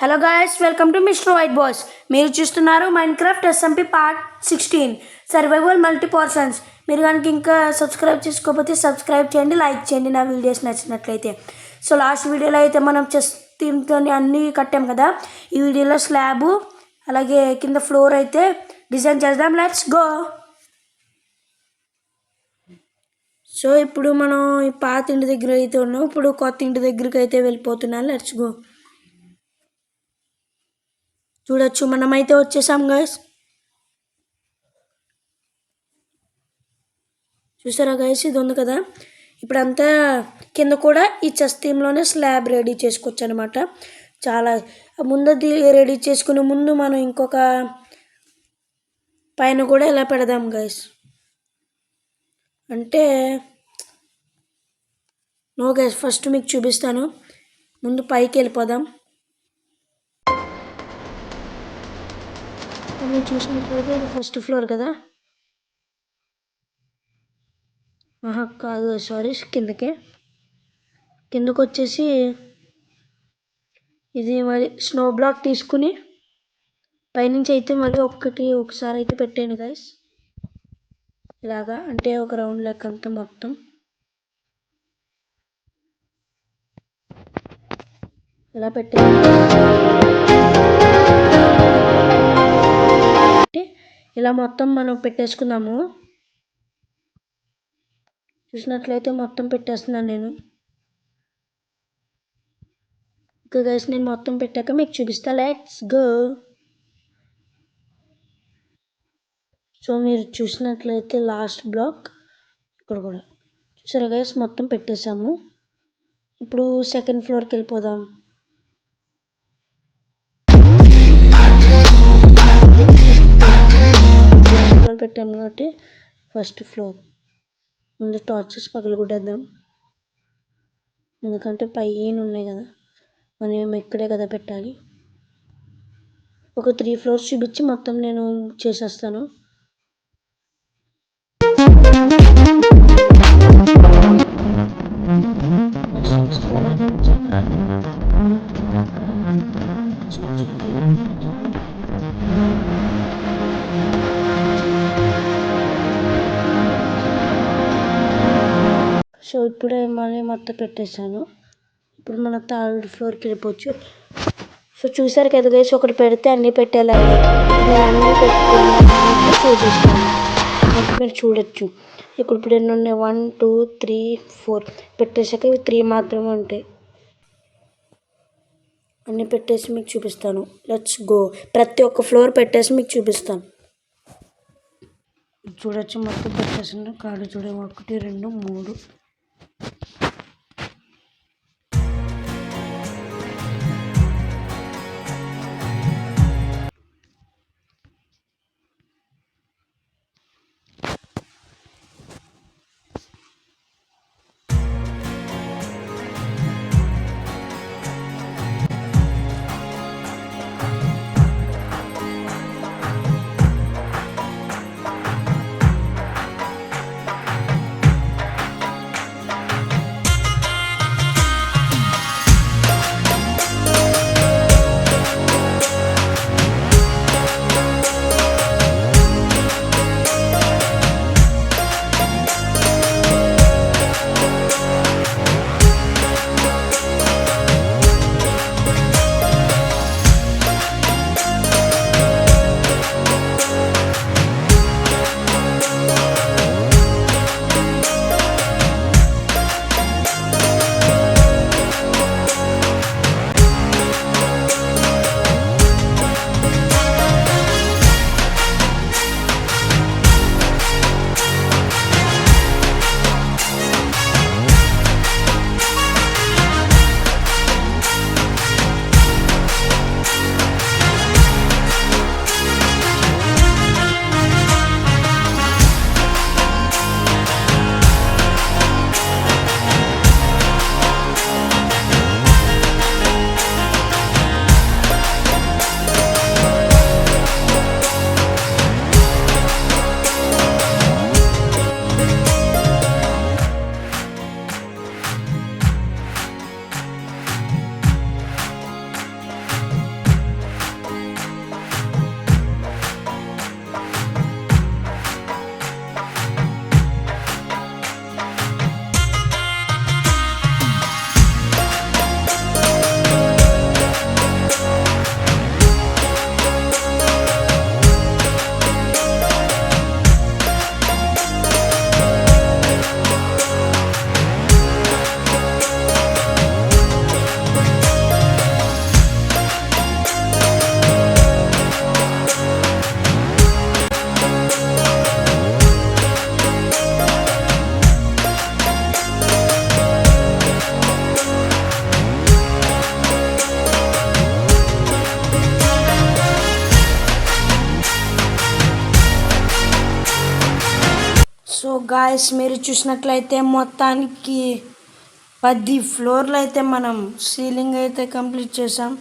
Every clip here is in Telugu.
Hello guys, welcome to mister white boys. మీరు చూస్తున్నారు Minecraft SMP part 16 survival multi persons. మీరు కనుక ఇంకా సబ్స్క్రైబ్ చేసుకోకపోతే సబ్స్క్రైబ్ చేయండి, లైక్ చేయండి నా వీడియోస్ నచ్చినట్లయితే. సో లాస్ట్ వీడియోలో అయితే మనం చెస్ థీమ్తో అన్నీ కట్టాం కదా. ఈ వీడియోలో స్లాబ్ అలాగే కింద ఫ్లోర్ అయితే డిజైన్ చేద్దాం. Let's go. సో ఇప్పుడు మనం ఈ పాత ఇంటి దగ్గర అయితే ఉన్నాం, ఇప్పుడు కొత్త ఇంటి దగ్గరికి అయితే వెళ్ళిపోతున్నాను. Let's go. చూడొచ్చు, మనమైతే వచ్చేసాం గైస్. చూసారా గైస్, ఇది ఉంది కదా. ఇప్పుడంతా కింద కూడా ఈ చెస్ థీమ్లోనే స్లాబ్ రెడీ చేసుకోవచ్చు అనమాట. చాలా ముందది రెడీ చేసుకునే ముందు మనం ఇంకొక పైన కూడా ఇలా పెడదాం గైస్. అంటే నో గైస్, ఫస్ట్ మీకు చూపిస్తాను. ముందు పైకి వెళ్ళిపోదాం. మీరు చూసినట్లయితే ఇది ఫస్ట్ ఫ్లోర్ కదా. కాదు, సారీ, కిందకు వచ్చేసి ఇది మరి స్నో బ్లాక్ తీసుకుని పైనుంచి అయితే మళ్ళీ ఒకసారి అయితే పెట్టాను గైస్. ఇలాగా అంటే ఒక రౌండ్ లెక్క అంతా మొత్తం ఇలా పెట్టాను. ఇలా మొత్తం మనం పెట్టేసుకుందాము. చూసినట్లయితే మొత్తం పెట్టేస్తున్నాను నేను. ఓకే గైస్, నేను మొత్తం పెట్టాక మీకు చూపిస్తా. Let's go. సో మీరు చూసినట్లయితే లాస్ట్ బ్లాక్ ఇక్కడ కూడా చూసారా గైస్, మొత్తం పెట్టేసాము. ఇప్పుడు సెకండ్ ఫ్లోర్కి వెళ్ళిపోదాం. పెట్టాము కాబట్టి ఫస్ట్ ఫ్లోర్ ముందు టార్చెస్ పగలగొట్టేద్దాం. ఎందుకంటే పైన ఉన్నాయి కదా, మనం ఏమి ఇక్కడే కదా పెట్టాలి. ఒక 3 ఫ్లోర్స్ చూపించి మొత్తం నేను చేసేస్తాను. సో ఇప్పుడే మళ్ళీ మొత్తం పెట్టేశాను. ఇప్పుడు మన థర్డ్ ఫ్లోర్కి వెళ్ళిపోవచ్చు. సో చూసారు కదా గైస్, ఒకటి పెడితే అన్నీ పెట్టేలా నేను అన్నీ పెట్టుకుని చూపిస్తాను. మీరు చూడొచ్చు ఇప్పుడు ఎన్ని ఉన్నాయి, 1 2 3 4 పెట్టేసాక ఇవి 3 మాత్రమే ఉంటాయి. అన్నీ పెట్టేసి మీకు చూపిస్తాను. Let's go. ప్రతి ఒక్క ఫ్లోర్ పెట్టేసి మీకు చూపిస్తాను. చూడొచ్చు, మొత్తం పెట్టేసిన కాడు చూడ 1 2 3. గాయస్ మీరు చూసినట్లయితే మొత్తానికి 10 ఫ్లోర్లు అయితే మనం సీలింగ్ అయితే కంప్లీట్ చేసాం.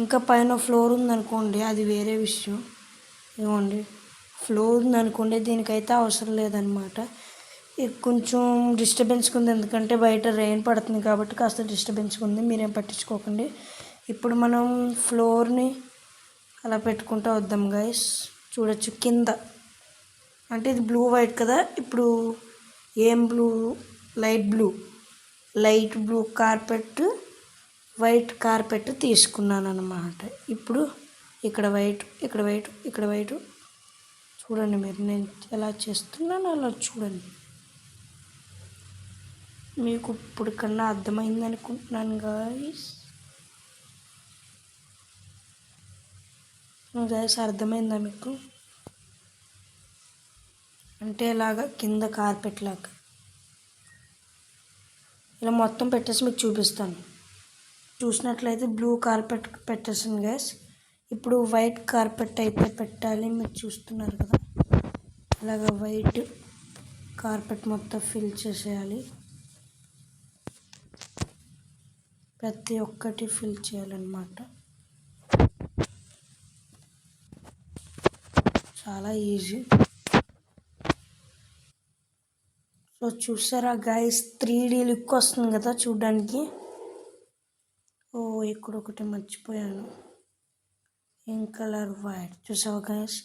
ఇంకా పైన ఫ్లోర్ ఉందనుకోండి, అది వేరే విషయం. ఇవ్వండి, ఫ్లోర్ ఉందనుకోండి, దీనికైతే అవసరం లేదనమాట. ఇది కొంచెం డిస్టర్బెన్స్గా ఉంది, ఎందుకంటే బయట రెయిన్ పడుతుంది కాబట్టి కాస్త డిస్టర్బెన్స్గా ఉంది, మీరేం పట్టించుకోకండి. ఇప్పుడు మనం ఫ్లోర్ని అలా పెట్టుకుంటూ వద్దాం గైస్. చూడొచ్చు కింద, అంటే ఇది బ్లూ వైట్ కదా, ఇప్పుడు ఏం blue, light blue carpet, white carpet తీసుకున్నాను అనమాట. ఇప్పుడు ఇక్కడ వైట్, ఇక్కడ వైట్, ఇక్కడ వైట్. చూడండి మీరు, నేను ఎలా చేస్తున్నాను అలా చూడండి. మీకు ఇప్పుడు కన్నా అర్థమైంది అనుకుంటున్నాను గాయస్. అర్థమైందా మీకు? అంటే ఇలాగా కింద కార్పెట్ లాగా ఇలా మొత్తం పెట్టేసి మీకు చూపిస్తాను. చూసినట్లయితే బ్లూ కార్పెట్ పెట్టేసాను గైస్. ఇప్పుడు వైట్ కార్పెట్ అయితే పెట్టాలి, మీరు చూస్తున్నారు కదా. అలాగ వైట్ కార్పెట్ మొత్తం ఫిల్ చేసేయాలి, ప్రతి ఒక్కటి ఫిల్ చేయాలన్నమాట. చాలా ఈజీ. సో చూసారా గైస్, 3D లుక్ వస్తుంది కదా చూడడానికి. ఓ ఇక్కడ ఒకటి మర్చిపోయాను, ఏం కలర్, వైట్. చూసావా గైస్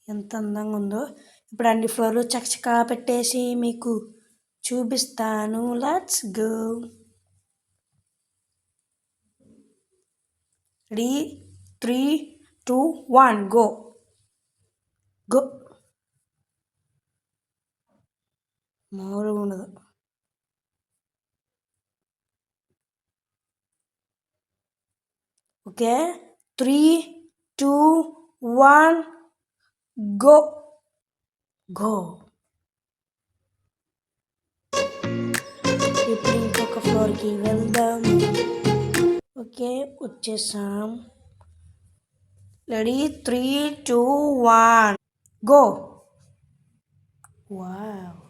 ఎంత అందంగా ఉందో. ఇప్పుడు అన్ని ఫ్లోర్లు చకచకా పెట్టేసి మీకు చూపిస్తాను. Let's go. Ready, 3, 2, 1 go. మామూలుగా ఉండదు. Okay, 3, 2, 1 go. ఇప్పుడు ఇంకొక ఫ్లోర్కి వెళ్దాం. ఓకే, వచ్చేసాం. Ready, 3, 2, 1 go. వావ్,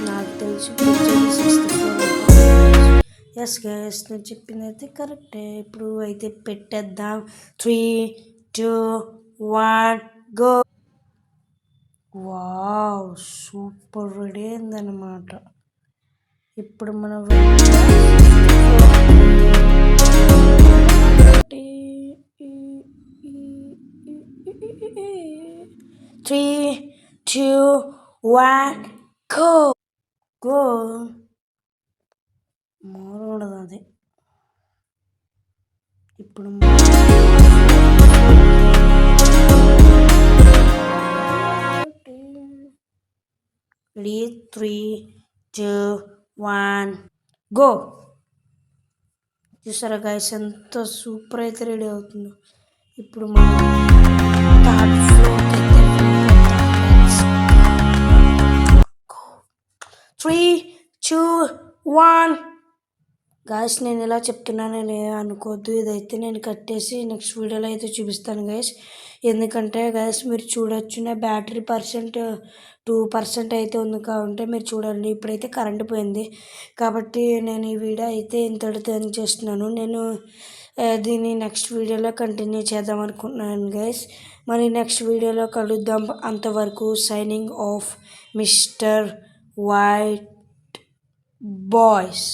నాకు తెలిసి ఎస్ గైస్, నేను చెప్పింది అయితే కరెక్టే. ఇప్పుడు అయితే పెట్టేద్దాం. 3, 2, 1 గో. వావ్, సూపర్ రెడీ అయిందన్నమాట. ఇప్పుడు మనం 3, 2, 1 గో. మారూడదు అది. ఇప్పుడు రెడీ, 3, 2, 1 గో. చూసారా గైస్ ఎంత సూపర్ అయితే రెడీ అవుతుందో. ఇప్పుడు మనం థర్డ్ ఫ్లోర్ 3, 2, 1 గాయస్. నేను ఎలా చెప్తున్నానని అనుకోవద్దు, ఇదైతే నేను కట్టేసి నెక్స్ట్ వీడియోలో అయితే చూపిస్తాను గైస్. ఎందుకంటే గైస్ మీరు చూడొచ్చు, నా బ్యాటరీ పర్సెంట్ 2% అయితే ఉంది కాబట్టి మీరు చూడండి. ఇప్పుడైతే కరెంట్ పోయింది కాబట్టి నేను ఈ వీడియో అయితే ఇంతటితో ఎండ్ చేస్తున్నాను. నేను దీన్ని నెక్స్ట్ వీడియోలో కంటిన్యూ చేద్దాం అనుకుంటున్నాను గైస్. మరి నెక్స్ట్ వీడియోలో కలుద్దాం. అంతవరకు signing off, mister white boys.